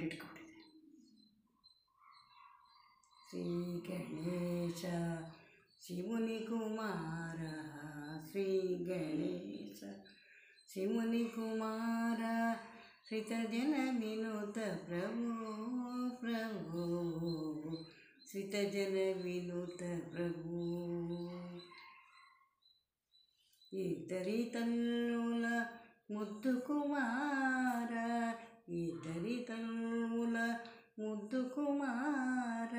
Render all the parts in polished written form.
ಇಟ್ಕೊಂಡಿದೆ. ಶ್ರೀ ಗಣೇಶ ಶಿವನಿ ಕುಮಾರ, ಶ್ರೀ ಗಣೇಶ ಶಿವನಿ ಕುಮಾರ, ಶ್ರಿತಜನ ವಿನುತ ಪ್ರಭು ಪ್ರಭು, ಶ್ರಿತಜನ ವಿನುತ ಪ್ರಭು. ఇద్దరి తల్లుల ముద్దు కుమార, ఇద్దరి తల్లుల ముద్దు కుమార,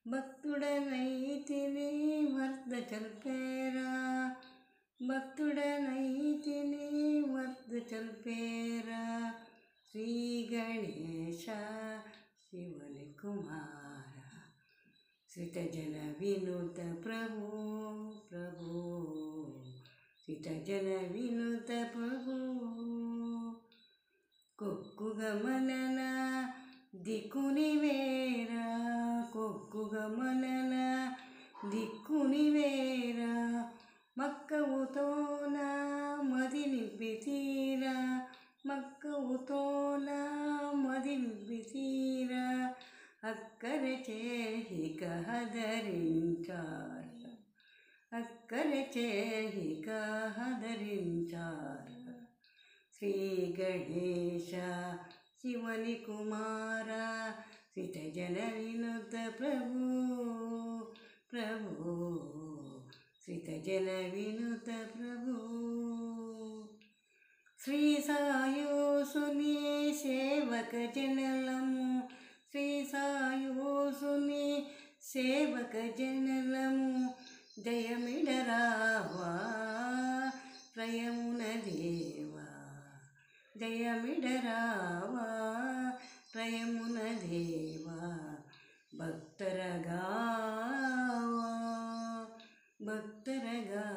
భక్తుడనైతిని వర్ధ చల్పేరా, భక్తుడనైతిని వర్ధ చల్పేరా. శ్రీ గణేశ శివని కుమార, శ్రితజన వినుత ప్రభు ప్రభు, శ్రితజన వినుత ప్రభు. కొక్కుగమనన దిక్కునివేరా, కొక్కుగమనన దిక్కునివేరా, మక్కవుతోన మది నింపితీరా, మక్కవుతోన మది నింపితీరా. అక్కర చేహిక హదరించార, అక్కర చేహిక హదరించార. శ్రీ గణేశ శివని కుమార, శ్రితజన వినుత ప్రభు ప్రభు, శ్రితజన వినుత ప్రభు. శ్రీ సాయోసుని సేవక జనలము, శ్రీ సాయోసుని సేవక జనలము, జయమిడరావా ప్రయమున దేవా, జయమిడరావా ప్రయమున దేవా. భక్తరగావా భక్తరగావా.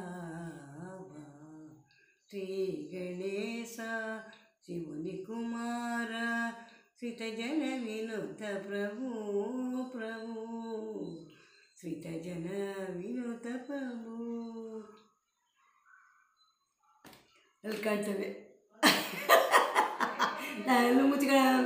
శ్రీ గణేశ శివుని కుమార, శ్రితజన వినుత ప్రభు ప్రభు, శ్రితజన వినుత ప్రభు. ಅಲ್ಲಿ ಕಾಣ್ತವೆ ನಾನು ಮುಚ್ಚಿಕೊಳ್ಳ